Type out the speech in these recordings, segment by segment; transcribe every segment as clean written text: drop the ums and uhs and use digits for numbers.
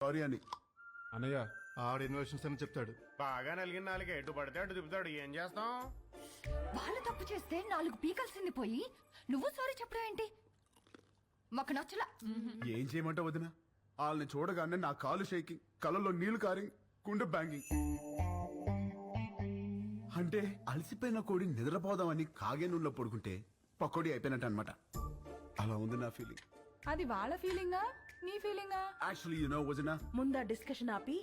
Sorry అని. అన్నయ్య ఆడ ఇన్వెషన్స్ అని చెప్తాడు. బాగా నలిగిన నాలుగు ఎటు పడితే అటు తిప్పుతాడు. ఏం చేస్తాం? వాళ్ళు తప్పు చేస్తే 4 పీకల్సింది పోయి నువ్వు సారీ చెప్పడం ఏంటి? మాకు నచ్చలా. ఏం చేయమంటావు వదిన? వాళ్ళని చూడగానే నా కాలు షేకింగ్, కళ్ళలో నీళ్లు కారింగ్, గుండె బ్యాంగింగ్. అంటే అలసిపోయిన కోడి నిద్రపోదామని కాగే నూనెలో పడుకుంటే పకోడీ అయిపోయినట్టు అనమాట. అలా ఉంది నా ఫీలింగ్. అది వాళ్ళ ఫీలింగా నీ ఫీలింగా? యాక్చువల్లీ యు నో వదిన, ముందా డిస్కషన్ ఆపి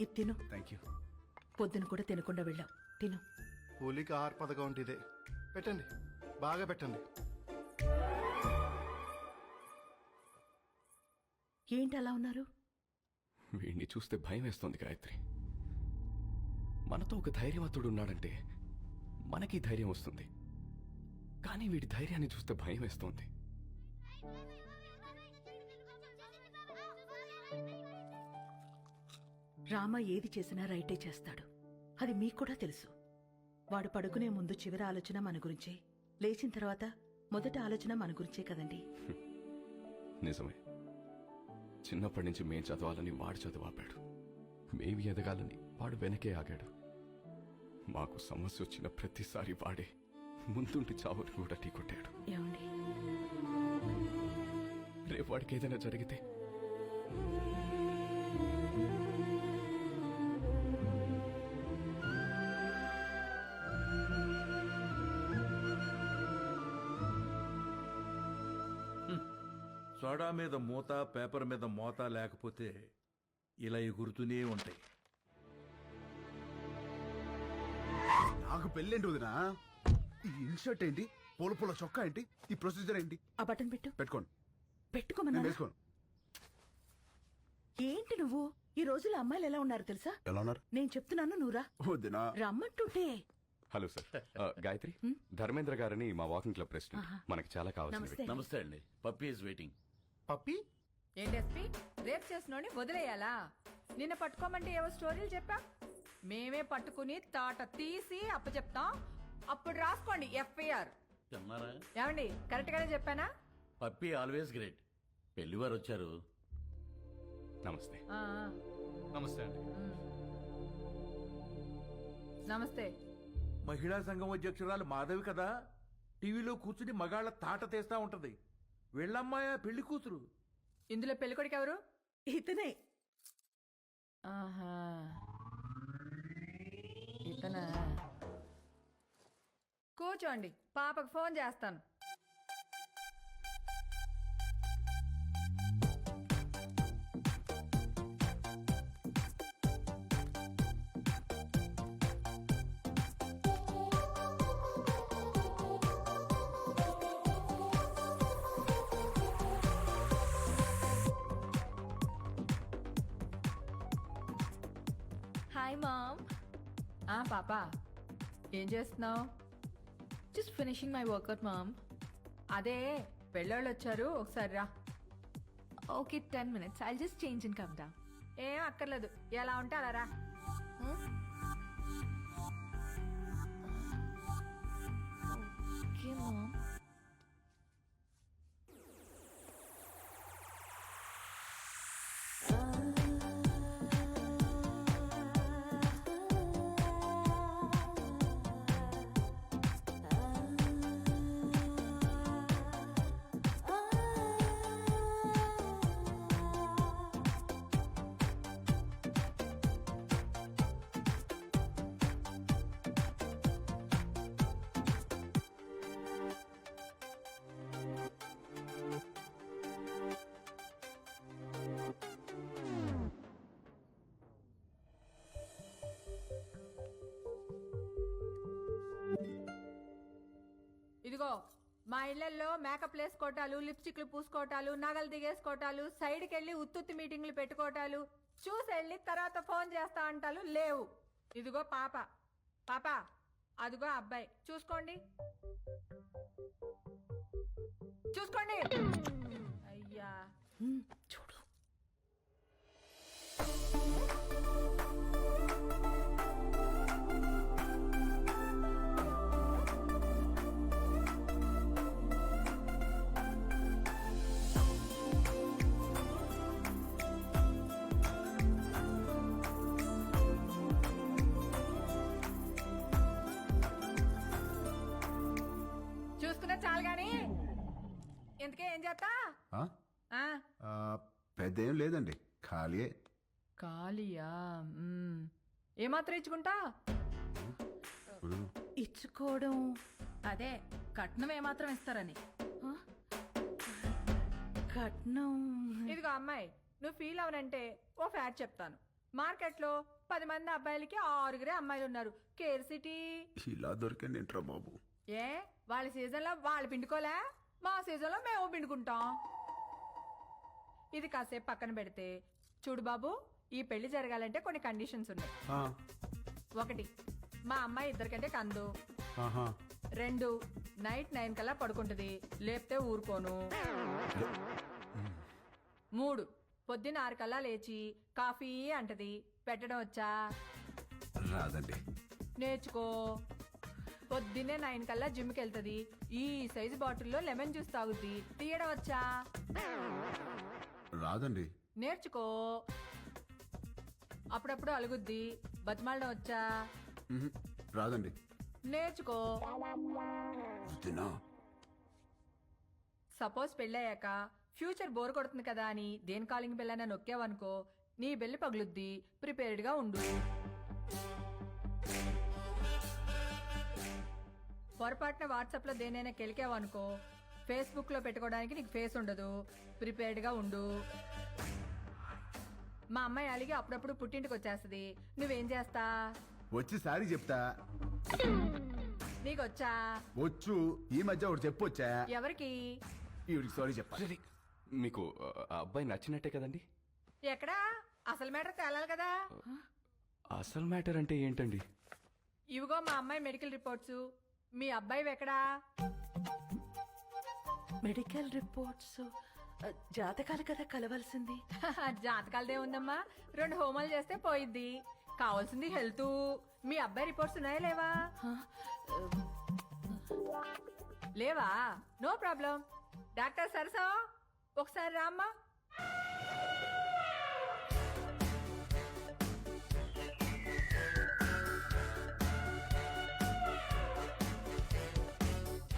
ఇది తిను. Thank you. పొద్దున కూడా తినకుండా వెళ్ళావు, తిను. కూలికి ఆహార పథకం అంటే ఇదే. పెట్టండి, బాగా పెట్టండి. ఏంటి అలా ఉన్నారు? వీడిని చూస్తే భయం వేస్తోంది గాయత్రి. మనతో ఒక ధైర్యవంతుడు ఉన్నాడంటే మనకి ధైర్యం వస్తుంది, కానీ వీడి ధైర్యాన్ని చూస్తే భయం వేస్తోంది. రామ ఏది చేసినా రైటే చేస్తాడు, అది మీకు కూడా తెలుసు. వాడు పడుకునే ముందు చివరి ఆలోచన మన గురించే, లేచిన తర్వాత మొదటి ఆలోచన మన గురించే కదండి. నిజమే. చిన్నప్పటి నుంచి మేం చదవాలని వాడు చదువాపాడు, మేమి ఎదగాలని వాడు వెనకే ఆగాడు. మాకు సమస్య వచ్చిన ప్రతిసారి వాడే ముందుండి చావుని కూడా ఢీకొట్టాడు. ఏమండి, రేపు వాడికి ఏదైనా జరిగితే సోడా మీద మూత, పేపర్ మీద మోత లేకపోతే ఇలా ఎగురుతూనే ఉంటాయి. నాకు పెళ్ళేంటి వదిన? ఈ ఇన్షర్ట్ ఏంటి? పూల పూల చొక్కా ఏంటి? ఈ ప్రొసీజర్ ఏంటి? ఆ బటన్ పెట్టు. పెట్టుకోండి. పెట్టుకోమన్నా. నేను వేసుకోను. ఏంటి నువ్వు? ఈ రోజుల్లో అమ్మాయిలు ఎలా ఉన్నారు తెలుసా? ఎలా ఉన్నారు? నేను చెప్తున్నాను, నువ్వురా. వదినా, రమ్మంటుంటే. Hello sir. గాయత్రి, ధర్మేంద్ర గారని మా వాకింగ్ క్లబ్ ప్రెసిడెంట్. మనకి చాలా కావాల్సిన నమస్తే. నమస్తే అండి. Puppy is waiting. పప్పి ఏంటి ఎస్పీ, రేప్ చేసినోని వదిలేయాలా? నిన్న పట్టుకోమంటే ఏవో స్టోరీలు చెప్పా, మేమే పట్టుకుని తాట తీసి అప్పచెప్తాం. అప్పుడు రాసుకోండి ఎఫ్ఐఆర్. తిన్నారా? ఏమండి, కరెక్ట్ గానే చెప్పానా? Puppy always great. పెళ్లివారు వచ్చారు. నమస్తే. ఆ, ఆ. నమస్తే అండి. నమస్తే. మహిళా సంఘం అధ్యక్షురాలు మాధవి కదా, టీవీలో కూర్చుని మగాళ్ళ తాట తీస్తా ఉంటది. వెళ్ళమ్మాయా పెళ్లి కూతురు. ఇందులో పెళ్ళికొడుకు ఎవరు? ఇతనే. ఆహా, ఇతనా? కూర్చోండి, పాపకు ఫోన్ చేస్తాను. Hi mom. పాప, ఏం చేస్తున్నావు? Just finishing my workout mom. అదే పెళ్ళోళ్ళు వచ్చారు, ఒకసారి రా. Okay, 10 minutes. I'll just change and come down. ఏం అక్కర్లేదు, ఎలా ఉంటే అలా రా. Okay, mom. ఇదిగో, మా ఇళ్లలో మేకప్ వేసుకోవటాలు, లిప్స్టిక్లు పూసుకోవటాలు, నగలు దిగేసుకోవటాలు, సైడ్కి వెళ్ళి ఉత్తుత్తి మీటింగ్లు పెట్టుకోవటాలు, చూసి వెళ్ళి తర్వాత ఫోన్ చేస్తా అంటాలు లేవు. ఇదిగో పాప, పాప అదిగో అబ్బాయి, చూసుకోండి చూసుకోండి. అయ్యా, చూడు. పెద్దేం లేదండి, ఖాళీయే. ఖాళీయా ఏమాత్రం ఇచ్చుకుంటా ఇచ్చుకోవడం అదే కట్నం ఏమాత్రం ఇస్తారని. ఆ? కట్నం ఇదిగో అమ్మాయి, నువ్వు ఫీల్ అవనంటే ఓ ఫ్యాక్ట్ చెప్తాను. మార్కెట్లో 10 మంది అబ్బాయిలకి 6 అమ్మాయిలు ఉన్నారు. Care city. ఇలా దొరికింది ఏంట్రా బాబు. ఏ వాళ్ళ సీజన్లో వాళ్ళు పిండుకోలే, మా సీజన్లో మేము పిండుకుంటాం. ఇది కాసేపు పక్కన పెడితే చూడు బాబు, ఈ పెళ్లి జరగాలంటే కొన్ని కండిషన్స్ ఉన్నాయి. ఆ, 1, మా అమ్మాయి ఇద్దరికంటే కందు. ఆహా. 2, నైట్ 9 కల్లా పడుకుంటది, లేపితే ఊరుకోను. 3, పొద్దున్న 6 కల్లా లేచి కాఫీ అంటది, పెట్టడం వచ్చా? రాదండి. నేర్చుకో. పొద్దున్నే 9 కల్లా జిమ్కి వెళ్తది, ఈ సైజు బాటిల్లో లెమన్ జ్యూస్ తాగుద్ది, తీయడం వచ్చా? రాదండి. నేర్చుకో. అప్పుడప్పుడు అలుగుద్ది, బతిమాలడం వచ్చా? ఉహు, రాదండి. నేర్చుకో. వద్దునా? సపోజ్ పెళ్ళయ్యాక ఫ్యూచర్ బోర్ కొడుతుంది కదా అని దేని కాలింగ్ బెల్ అయినా నొక్కావనుకో, నీ బెల్లి పగులుద్ది, ప్రిపేర్డ్ గా ఉండు. పొరపాటున వాట్సాప్ లో దేనైనా కెలికావనుకో, ఫేస్బుక్ లో పెట్టుకోవడానికి నీకు ఫేస్ ఉండదు, ప్రిపేర్డ్ గా ఉండు. మా అమ్మాయి అలిగి అప్పుడప్పుడు పుట్టింటికి వచ్చేస్తది, నువ్వేం చేస్తా? వచ్చి సారీ చెప్తా. నీకొచ్చా? వచ్చు. ఈ మధ్య ఒకటి చెప్పొచ్చా? ఎవరికి? ఈవిడికి సారీ చెప్పాలి. మీకు ఆ అబ్బాయి నచ్చినట్టే కదండి? ఎక్కడా? అసలు మ్యాటర్ తేలాలి కదా. అసలు మ్యాటర్ అంటే ఏంటండి? ఇవిగో మా అమ్మాయి మెడికల్ రిపోర్ట్స్. మీ అబ్బాయి ఎక్కడా? మెడికల్ రిపోర్ట్స్ జాతకాలు కదా కలవాల్సింది. జాతకాలదే ఉందమ్మా, 2 హోమాలు చేస్తే పోయిద్ది. కావాల్సింది హెల్త్. మీ అబ్బాయి రిపోర్ట్స్ ఉన్నాయా లేవా? లేవా? No problem. డాక్టర్ సరసా ఒకసారి రామ్మా.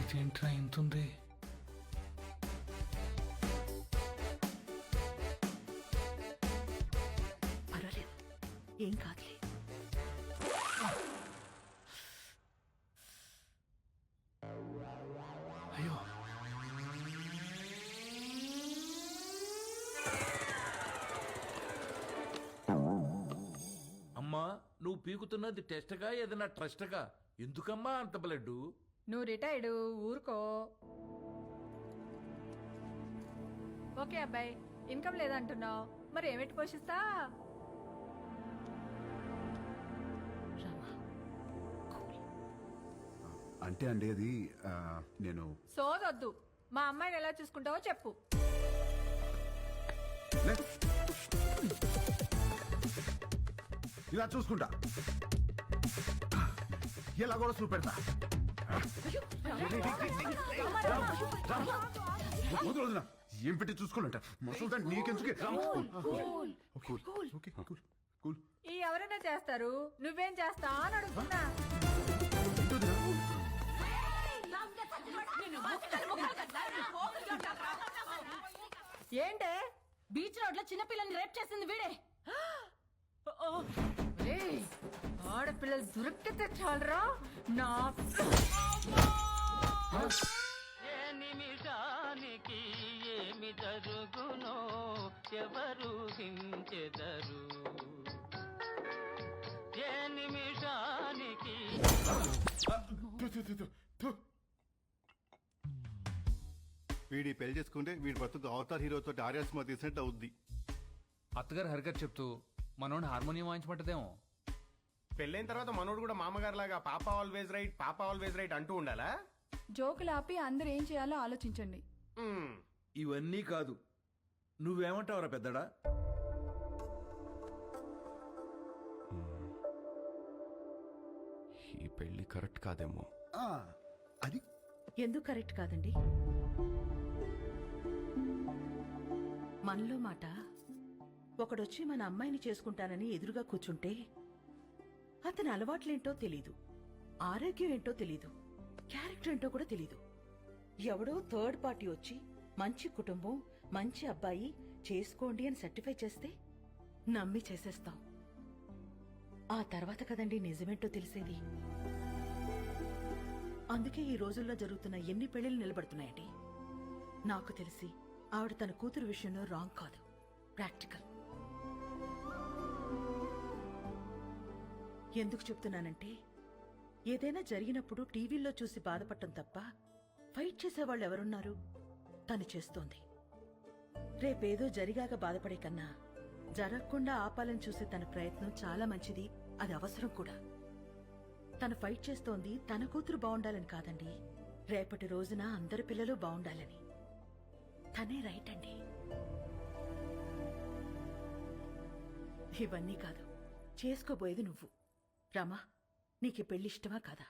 ఇదేంట్రా ఇంతుంది? పర్వాలేదు, ఏం కాదులే. అయ్యో, అమ్మా నువ్వు పీకుతున్నది టెస్ట్గా ఏదైనా ట్రస్ట్గా? ఎందుకమ్మా అంత బ్లడ్? నువ్వు రిటైర్డ్, ఊరుకో. ఓకే అబ్బాయి, ఇన్కమ్ లేదంటున్నావు, మరి ఏమిటి పోషిస్తా? రామా, అంటే అండి అది నేను సోదొద్దు. మా అమ్మాయిని ఎలా చూసుకుంటావో చెప్పు. లే. ఇలా చూసుకుంటా, ఇలా కూడా చూపెడతా. వదినా, ఏం పెట్టి చూసుకోవాలంట మసలు నీకెందుకే. కూల్. ఈ ఎవరైనా చేస్తారు, నువ్వేం చేస్తా అని అడుగుతున్నా. ఏంటే? బీచ్ రోడ్ లో చిన్నపిల్లని రేప్ చేసింది వీడే. ఏయ్, ఆడపిల్లలు దొరికితే చాలరా నా. ఏ నిమిషానికి ఏమి జరుగునో ఎవరు హించెదరు. ఏ నిమిషానికి వీడి పెళ్లి చేసుకుంటే వీడి బతుకు అవతార్ హీరోతో ఆర్యా సినిమా తీసినట్టు అవుద్ది. అత్తగారు హరిగారు చెప్తూ మనోడిని హార్మోనియం వాయించమంటదేమో. పెళ్ళైన తర్వాత మనోడు కూడా మామగారు లాగా పాప ఆల్వేజ్ రైట్, పాప ఆల్వేజ్ రైట్ అంటూ ఉండాలా? జోకులు ఆపి అందరు ఏం చేయాలో ఆలోచించండి. మ్మ్. ఇవన్నీ కాదు, నువ్వేమంటావురా పెద్దడా? ఈ పెళ్లి కరెక్ట్ కాదేమో. అది ఎందుకు కరెక్ట్ కాదండి? మనలో మాట, ఒకడొచ్చి మన అమ్మాయిని చేసుకుంటానని ఎదురుగా కూర్చుంటే అతని అలవాట్లేంటో తెలీదు, ఆరోగ్యం ఏంటో తెలీదు, క్యారెక్టర్ ఏంటో కూడా తెలీదు. ఎవడో థర్డ్ పార్టీ వచ్చి మంచి కుటుంబం, మంచి అబ్బాయి, చేసుకోండి అని సర్టిఫై చేస్తే నమ్మి చేసేస్తాం. ఆ తర్వాత కదండి నిజమేంటో తెలిసేది. అందుకే ఈ రోజుల్లో జరుగుతున్న ఎన్ని పెళ్లిళ్ళు నిలబడుతున్నాయండి. నాకు తెలిసి ఆవిడ తన కూతురు విషయంలో రాంగ్ కాదు, ప్రాక్టికల్. ఎందుకు చెప్తున్నానంటే ఏదైనా జరిగినప్పుడు టీవీల్లో చూసి బాధపడటం తప్ప ఫైట్ చేసేవాళ్ళు ఎవరున్నారు? తను చేస్తోంది. రేపేదో జరిగాక బాధపడే కన్నా జరగకుండా ఆపాలని చూసే తన ప్రయత్నం చాలా మంచిది, అది అవసరం కూడా. తను ఫైట్ చేస్తోంది తన కూతురు బాగుండాలని కాదండి, రేపటి రోజున అందరి పిల్లలు బాగుండాలని. తనే రైట్ అండి. ఇవన్నీ కాదు, చేసుకోబోయేది నువ్వు. రమా, నీకు పెళ్లి ఇష్టమా కాదా?